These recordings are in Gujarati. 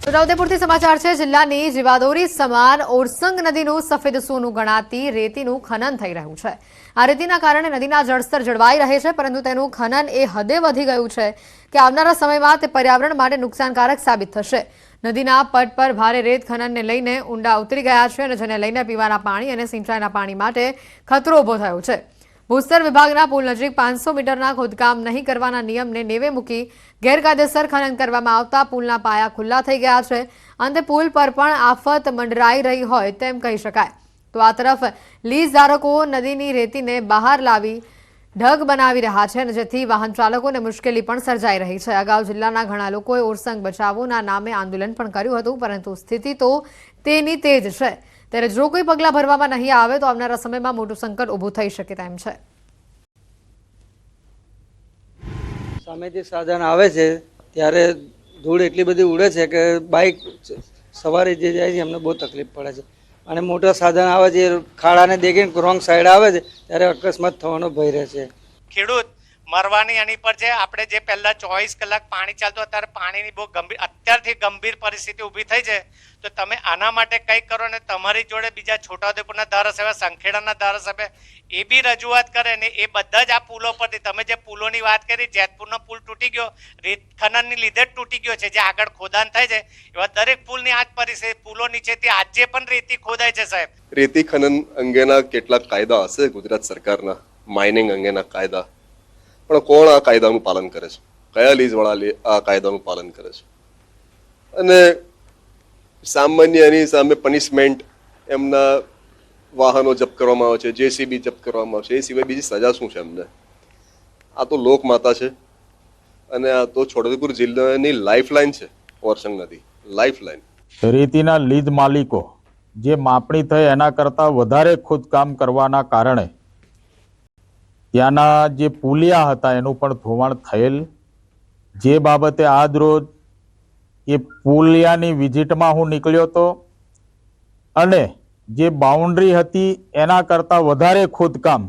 છોટાઉદેપુરથી સમાચાર છે। જિલ્લાની જીવાદોરી સમાન ઓરસંગ નદીનું સફેદ સોનું ગણાતી રેતીનું ખનન થઈ રહ્યું છે। આ રેતીના કારણે નદીના જળસ્તર જળવાઈ રહે છે, પરંતુ તેનું ખનન એ હદે વધી ગયું છે કે આવનારા સમયમાં તે પર્યાવરણ માટે નુકસાનકારક સાબિત થશે। નદીના પટ પર ભારે રેત ખનનને લઈને ઊંડા ઉતરી ગયા છે, અને જેને લઈને પીવાના પાણી અને સિંચાઈના પાણી માટે ખતરો ઉભો થયો છે। ભૂસ્તર વિભાગના પુલ નજીક 500 મીટરના ખોદકામ નહીં કરવાના નિયમને નેવે મૂકી ગેરકાયદેસર ખનન કરવામાં આવતા પુલના પાયા ખુલ્લા થઈ ગયા છે। અંતે પુલ પર પણ આફત મંડરાઈ રહી હોય તેમ કહી શકાય। તો આ તરફ લીઝ ધારકો નદીની રેતીને બહાર લાવી ઢગ બનાવી રહ્યા છે, જેથી વાહન ચાલકોને મુશ્કેલી પણ સર્જાઈ રહી છે। અગાઉ જિલ્લાના ઘણા લોકોએ ઓરસંગ બચાવોના નામે આંદોલન પણ કર્યું હતું, પરંતુ સ્થિતિ તો તેની તે જ છે। ત્યારે જો કોઈ પગલાં ભરવામાં નહીં આવે તો આવનારા સમયમાં મોટું સંકટ ઊભું થઈ શકે તેમ છે। સામેથી સાધન આવે છે ત્યારે ધૂળ એટલી બધી ઉડે છે કે બાઇક સવારે જે જાય છે એમને બહુ તકલીફ પડે છે, અને મોટા સાધન આવે છે ખાડાને દેખીને રોંગ સાઈડ આવે છે ત્યારે અકસ્માત થવાનો ભય રહે છે। ખેડૂત મરવાની આની પર છે। આપણે જે પહેલા 24 કલાક પાણી ચાલતું, અત્યારે પાણીની બહુ ગંભીર અત્યારથી ગંભીર પરિસ્થિતિ ઊભી થઈ છે। તો તમે આના માટે કંઈક કરો ને તમારી જોડે બીજા છોટાઉદેપુરના ધારાસભ્ય, સંખેડાના ધારાસભ્ય એ બી રજૂઆત કરે ને એ બધા જ આ પુલો પરથી, તમે જે પુલોની વાત કરી, જેતપુરનો પુલ તૂટી ગયો રેત ખનનની લીધે જ તૂટી ગયો છે, જે આગળ ખોદાણ થાય છે એવા દરેક પુલની આ જ પરિસ્થિતિ, પુલો નીચેથી આજે પણ રેતી ખોદાય છે। સાહેબ, રેતી ખનન અંગેના કેટલાક કાયદા હશે ગુજરાત સરકારના, માઇનિંગ અંગેના કાયદા, પણ કોણ આ કાયદાનું પાલન કરે છે? કયા લીઝવાળા આ કાયદાનું પાલન કરે છે? અને સામાન્ય એની સામે પનિશમેન્ટ, એમના વાહનો જપ્ત કરવામાં આવે છે, જેસીબી જપ્ત કરવામાં આવે છે, એ સિવાય બીજી સજા શું છે એમને? આ તો લોકમાતા છે, અને આ તો છોટાઉદેપુર જિલ્લાની લાઈફલાઈન છે। ઓરસંગ નદી લાઈફલાઈન। રેતીના લીઝ માલિકો જે માપણી થઈ એના કરતાં વધારે ખોદકામ કરવાના કારણે ત્યાંના જે પુલિયા હતા એનું પણ ધોવાણ થયેલ, જે બાબતે આજ રોજ એ પુલિયાની વિઝિટમાં હું નીકળ્યો હતો, અને જે બાઉન્ડ્રી હતી એના કરતાં વધારે ખોદકામ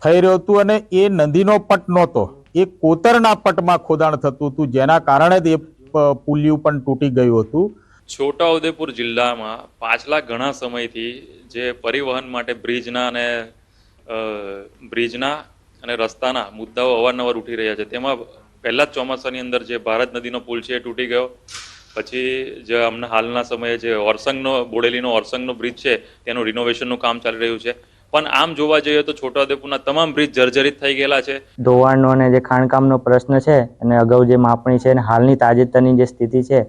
થઈ રહ્યું હતું, અને એ નદીનો પટ નહોતો, એ કોતરના પટમાં ખોદાણ થતું હતું, જેના કારણે જ એ પુલિયું પણ તૂટી ગયું હતું। છોટાઉદેપુર જિલ્લામાં પાછલા ઘણા સમયથી જે પરિવહન માટે બ્રિજના અને રસ્તાના મુદ્દાઓ અવારનવાર ઉઠી રહ્યા છે। તેમાં પહેલા જ ચોમાસાની અંદર જે ભારત નદીનો પુલ છે એ તૂટી ગયો, પછી જે હમણાં હાલના સમયે જે બોડેલીનો ઓરસંગનો બ્રિજ છે તેનું રિનોવેશનનું કામ ચાલી રહ્યું છે। પણ આમ જોવા જઈએ તો છોટાઉદેપુરના તમામ બ્રિજ જર્જરિત થઈ ગયેલા છે। ધોવાણનો અને જે ખાણકામનો પ્રશ્ન છે, અને અગાઉ જે માપણી છે અને હાલની તાજેતરની જે સ્થિતિ છે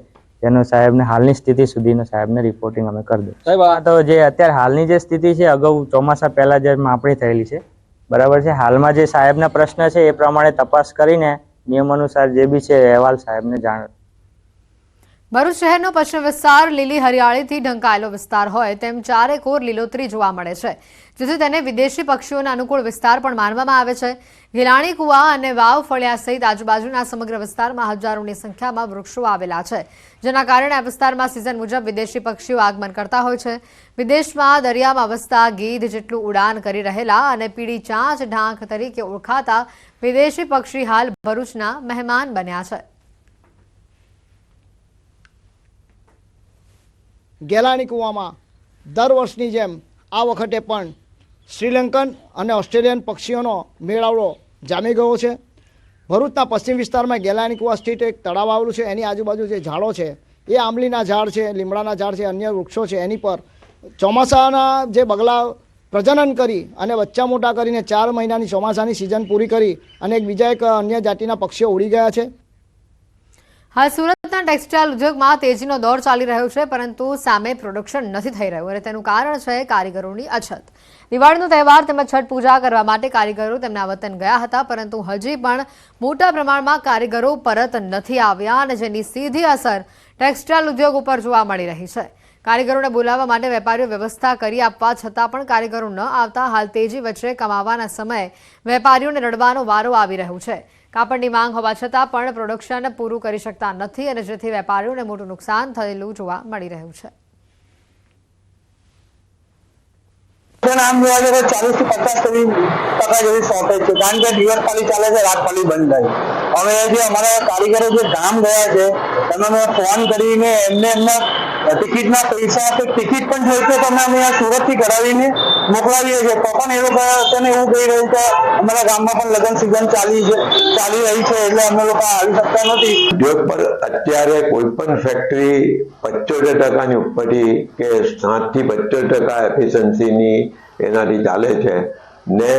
તેનો સાહેબને હાલની સ્થિતિ સુધીનો સાહેબને રિપોર્ટિંગ અમે કરી દઉં। સાહેબ, આ તો જે અત્યારે હાલની જે સ્થિતિ છે, અગાઉ ચોમાસા પહેલા જે માપણી થયેલી છે, બરાબર છે। હાલમાં જે સાહેબના પ્રશ્ન છે એ પ્રમાણે તપાસ કરીને નિયમ અનુસાર જે બી છે અહેવાલ સાહેબને જાણ। ભરૂચ શહેરનો પશ્ચિમ વિસ્તાર લીલી હરિયાળીથી ઢંકાયેલો વિસ્તાર હોય તેમ ચારેકોર લીલોતરી જોવા મળે છે, જેથી તેને વિદેશી પક્ષીઓના અનુકૂળ વિસ્તાર પણ માનવામાં આવે છે। ગિલાણી કુવા અને વાવ ફળિયા સહિત આજુબાજુના સમગ્ર વિસ્તારમાં હજારોની સંખ્યામાં વૃક્ષો આવેલા છે, જેના કારણે આ વિસ્તારમાં સિઝન મુજબ વિદેશી પક્ષીઓ આગમન કરતા હોય છે। વિદેશમાં દરિયામાં વસતા ગીધ જેટલું ઉડાન કરી રહેલા અને પીળી ચાંચ ઢાંક તરીકે ઓળખાતા વિદેશી પક્ષી હાલ ભરૂચના મહેમાન બન્યા છે। ગેલાણી કૂવામાં દર વર્ષની જેમ આ વખતે પણ શ્રીલંકન અને ઓસ્ટ્રેલિયન પક્ષીઓનો મેળાવડો જામી ગયો છે। ભરૂચના પશ્ચિમ વિસ્તારમાં ગેલાણી કૂવા સ્થિત એક તળાવ આવેલું છે, એની આજુબાજુ જે ઝાડો છે એ આંબલીના ઝાડ છે, લીમડાના ઝાડ છે, અન્ય વૃક્ષો છે, એની પર ચોમાસાના જે બગલા પ્રજનન કરી અને બચ્ચા મોટા કરીને 4 મહિનાની ચોમાસાની સિઝન પૂરી કરી અને બીજા એક અન્ય જાતિના પક્ષીઓ ઉડી ગયા છે। હાલ સુરતના ટેક્સટાઇલ ઉદ્યોગમાં તેજીનો દોર ચાલી રહ્યો છે, પરંતુ સામે પ્રોડક્શન નથી થઈ રહ્યું, અને તેનું કારણ છે કારીગરોની અછત। દિવાળીનો તહેવાર તેમજ છઠ પૂજા કરવા માટે કારીગરો તેમના વતન ગયા હતા, પરંતુ હજી પણ મોટા પ્રમાણમાં કારીગરો પરત નથી આવ્યા, અને જેની સીધી અસર ટેક્સટાઇલ ઉદ્યોગ ઉપર જોવા મળી રહી છે। કારીગરોને બોલાવવા માટે વેપારીઓ વ્યવસ્થા કરી આપવા છતાં પણ કારીગરો ન આવતા હાલ તેજી વચ્ચે કમાવાના સમયે વેપારીઓને રડવાનો વારો આવી રહ્યો છે। કાપડની માંગ હોવા છતાં પણ પ્રોડક્શન પૂરું કરી શકતા નથી, અને જેથી વેપારીઓને મોટું નુકસાન થયેલું જોવા મળી રહ્યું છે। આમ જોવા જઈએ તો 40 થી 50% જેવી શોર્ટેજ છે, કારણ કે દિવસ ખાલી ચાલે છે, રાત ખાલી બંધ થાય। હવે જે અમારા કારીગરો જે ગામ ગયા છે તમે અમે ફોન કરીને એમના ટિકિટના પૈસા કે ટિકિટ પણ થઈ છે તમે અમે સુરતથી કરાવીને મોકલાવીએ છીએ, તો પણ એ લોકો તને એવું કહી રહ્યું કે અમારા ગામમાં પણ લગ્ન સિઝન ચાલી રહી છે એટલે અમે લોકો આવી શકતા નથી. ઉદ્યોગ પર અત્યારે કોઈ પણ ફેક્ટરી 75% ઉપરથી કે 7 થી 75% એફિશિયન્સીની એનાથી ચાલે છે ને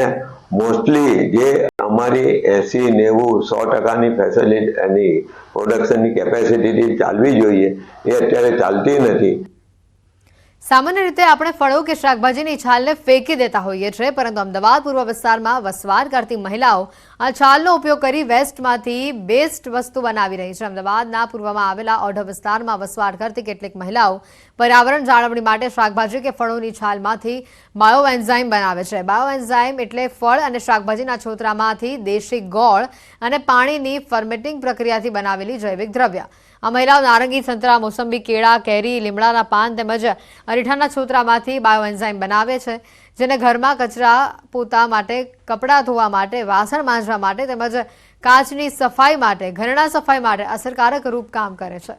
મોસ્ટલી જે અમારી 80-90-100%ની ફેસિલિટી એની પ્રોડક્શનની કેપેસિટીથી ચાલવી જોઈએ એ અત્યારે ચાલતી નથી. સામાન્ય રીતે આપણે ફળો કે શાકભાજીની છાલને ફેંકી દેતા હોઈએ છીએ, પરંતુ અમદાવાદ પૂર્વ વિસ્તારમાં વસવાટ કરતી મહિલાઓ આ છાલનો ઉપયોગ કરી વેસ્ટમાંથી બેસ્ટ વસ્તુ બનાવી રહી છે. અમદાવાદના પૂર્વમાં આવેલા ઓઢવ વિસ્તારમાં વસવાટ કરતી કેટલીક મહિલાઓ પર્યાવરણ જાળવણી માટે શાકભાજી કે ફળોની છાલમાંથી બાયોએન્ઝાઇમ બનાવે છે. બાયોએન્ઝાઇમ એટલે ફળ અને શાકભાજીના છોતરામાંથી દેશી ગોળ અને પાણીની ફર્મેટિંગ પ્રક્રિયાથી બનાવેલી જૈવિક દ્રવ્ય. આ મહિલાઓ નારંગી, સંતરા, મોસંબી, કેળા, કેરી, લીમડાના પાન તેમજ અરીઠાના છોતરામાંથી બાયોએન્ઝાઇમ બનાવે છે, જેને ઘરમાં કચરા પોતા માટે, કપડાં ધોવા માટે, વાસણ માંજવા માટે તેમજ કાચની સફાઈ માટે, ઘરેણા સફાઈ માટે અસરકારક રૂપ કામ કરે છે.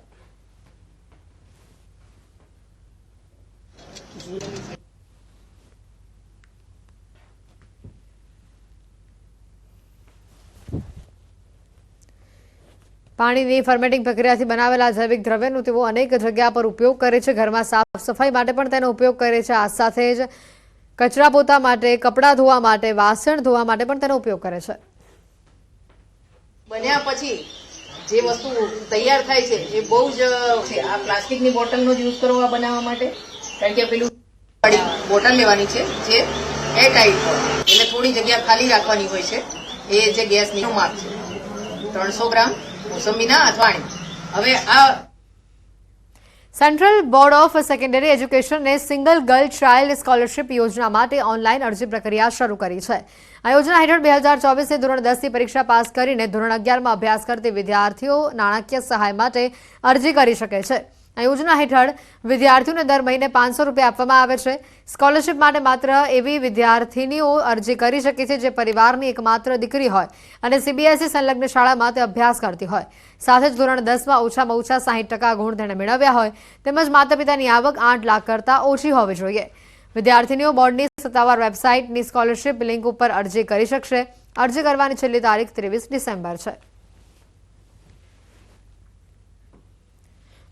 પાણીની ફર્મેટિંગ પ્રક્રિયાથી બનાવેલા જૈવિક દ્રવ્યનો તેઓ અનેક જગ્યા પર ઉપયોગ કરે છે. ઘરમાં સાફ સફાઈ માટે પણ તેનો ઉપયોગ કરે છે. આ સાથે જ કચરા પોતા માટે, કપડાં ધોવા માટે, વાસણ ધોવા માટે પણ તેનો ઉપયોગ કરે છે. બન્યા પછી જે વસ્તુ તૈયાર થાય છે એ બહુ જ આ પ્લાસ્ટિકની બોટલનો જ યુઝ કરવો બનાવવા માટે, કારણ કે પેલું બોટલ લેવાની છે જે એરટાઈટ હોય એટલે થોડી જગ્યા ખાલી રાખવાની હોય છે. એ જે ગેસની માપ છે 300 ગ્રામ મોસંબીના અથાણી. હવે આ સેન્ટ્રલ બોર્ડ ઓફ સેકન્ડરી એજ્યુકેશને સિંગલ ગર્લ ચાઇલ્ડ સ્કોલરશિપ યોજના માટે ઓનલાઈન અરજી પ્રક્રિયા શરૂ કરી છે. આ યોજના હેઠળ 2024 ધોરણ 10 ની પરીક્ષા પાસ કરીને ધોરણ 11માં અભ્યાસ કરતી વિદ્યાર્થીઓ નાણાકીય સહાય માટે અરજી કરી શકે છે. આ યોજના હેઠળ વિદ્યાર્થીઓને દર મહિને 500 રૂપિયા આપવામાં આવે છે. સ્કોલરશિપ માટે માત્ર એવી વિદ્યાર્થીનીઓ અરજી કરી શકે છે જે પરિવારની એકમાત્ર દીકરી હોય અને સીબીએસઈ સંલગ્ન શાળામાં તે અભ્યાસ કરતી હોય, સાથે જ ધોરણ 10માં ઓછામાં ઓછા 60% ગુણ તેણે મેળવ્યા હોય તેમજ માતા પિતાની આવક 8 લાખ કરતાં ઓછી હોવી જોઈએ. વિદ્યાર્થીનીઓ બોર્ડની સત્તાવાર વેબસાઇટની સ્કોલરશિપ લિંક ઉપર અરજી કરી શકશે. અરજી કરવાની છેલ્લી તારીખ 23 ડિસેમ્બર છે.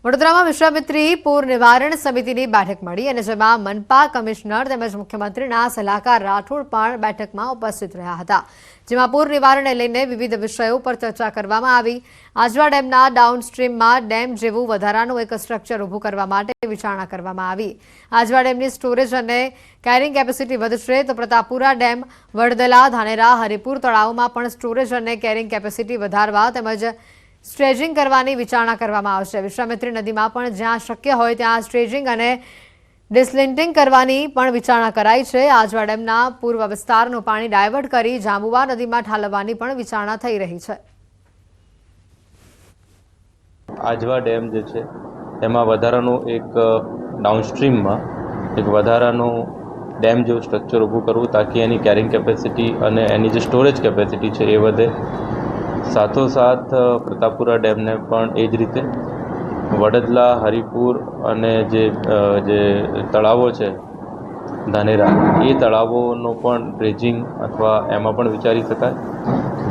વડોદરામાં વિશ્વામિત્રી પૂર નિવારણ સમિતિની બેઠક મળી અને જેમાં મનપા કમિશનર તેમજ મુખ્યમંત્રીના સલાહકાર રાઠોડ પણ બેઠકમાં ઉપસ્થિત રહ્યા હતા, જેમાં પૂર નિવારણને લઈને વિવિધ વિષયો પર ચર્ચા કરવામાં આવી. આજવા ડેમના ડાઉનસ્ટ્રીમમાં ડેમ જેવું વધારાનું એક સ્ટ્રક્ચર ઊભું કરવા માટે વિચારણા કરવામાં આવી. આજવા ડેમની સ્ટોરેજ અને કેરિંગ કેપેસિટી વધશે તો પ્રતાપપુરા ડેમ, વડદલા, ધાનેરા, હરિપુર તળાવમાં પણ સ્ટોરેજ અને કેરિંગ કેપેસિટી વધારવા તેમજ સ્ટ્રેજિંગ કરવાની વિચારણા કરવામાં આવશે. વિશ્વામિત્રી નદીમાં પણ જ્યાં શક્ય હોય ત્યાં સ્ટ્રેજિંગ અને ડિસલિન્ટિંગ કરવાની પણ વિચારણા કરાઈ છે. આજવા ડેમના પૂર્વ વિસ્તારનું પાણી ડાયવર્ટ કરી જાંબુવા નદીમાં ઠાલવવાની પણ વિચારણા થઈ રહી છે. આજવા ડેમ જે છે એમાં વધારાનું એક ડાઉનસ્ટ્રીમમાં એક વધારાનું ડેમ જેવું સ્ટ્રક્ચર ઊભું કરવું તાકી એની કેરિંગ કેપેસિટી અને એની જે સ્ટોરેજ કેપેસિટી છે એ વધે. સાથોસાથ પ્રતાપપુરા ડેમને પણ એ જ રીતે વડદલા, હરિપુર અને જે તળાવો છે ધાનેરા એ તળાવોનો પણ ડ્રેજિંગ અથવા એમાં પણ વિચારી શકાય.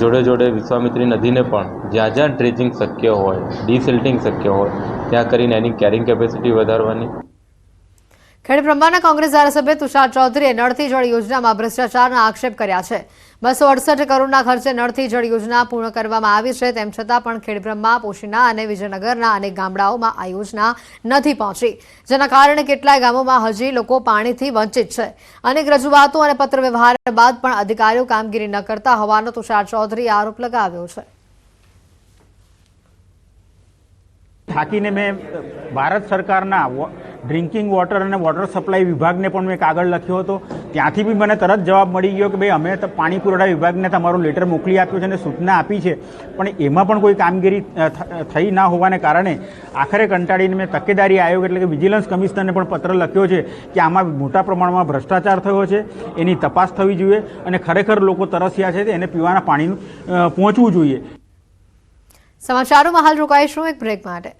જોડે જોડે વિશ્વામિત્રી નદીને પણ જ્યાં જ્યાં ડ્રેજિંગ શક્ય હોય, ડિસિલ્ટિંગ શક્ય હોય ત્યાં કરીને એની કેરિંગ કેપેસિટી વધારવાની. ખેડબ્રહ્માના કોંગ્રેસ ધારાસભ્ય તુષાર ચૌધરીએ નળથી જળ યોજનામાં ભ્રષ્ટાચારના આક્ષેપ કર્યા છે. 268 કરોડના ખર્ચે નળથી જળ યોજના પૂર્ણ કરવામાં આવી છે, તેમ છતાં પણ ખેડબ્રહ્મા, પોશીના અને વિજયનગરના અનેક ગામડાઓમાં આ યોજના નથી પહોંચી, જેના કારણે કેટલાય ગામોમાં હજી લોકો પાણીથી વંચિત છે. અનેક રજૂઆતો અને પત્ર વ્યવહાર બાદ પણ અધિકારીઓ કામગીરી ન કરતા હોવાનો તુષાર ચૌધરીએ આરોપ લગાવ્યો છે. થાકીને મેં ભારત સરકારના ડ્રિંકિંગ વોટર અને વોટર સપ્લાય વિભાગને પણ મેં કાગળ લખ્યો હતો. ત્યાંથી બી મને તરત જવાબ મળી ગયો કે ભાઈ અમે તો પાણી પુરવઠા વિભાગને તમારું લેટર મોકલી આપ્યું છે અને સૂચના આપી છે, પણ એમાં પણ કોઈ કામગીરી થઈ ના હોવાને કારણે આખરે કંટાળીને મેં તકેદારી આયોગ એટલે કે વિજિલન્સ કમિશનરને પણ પત્ર લખ્યો છે કે આમાં મોટા પ્રમાણમાં ભ્રષ્ટાચાર થયો છે, એની તપાસ થવી જોઈએ અને ખરેખર લોકો તરસ્યા છે એને પીવાના પાણીનું પહોંચવું જોઈએ. સમાચારોમાં હાલ રોકાઈશું એક બ્રેક માટે.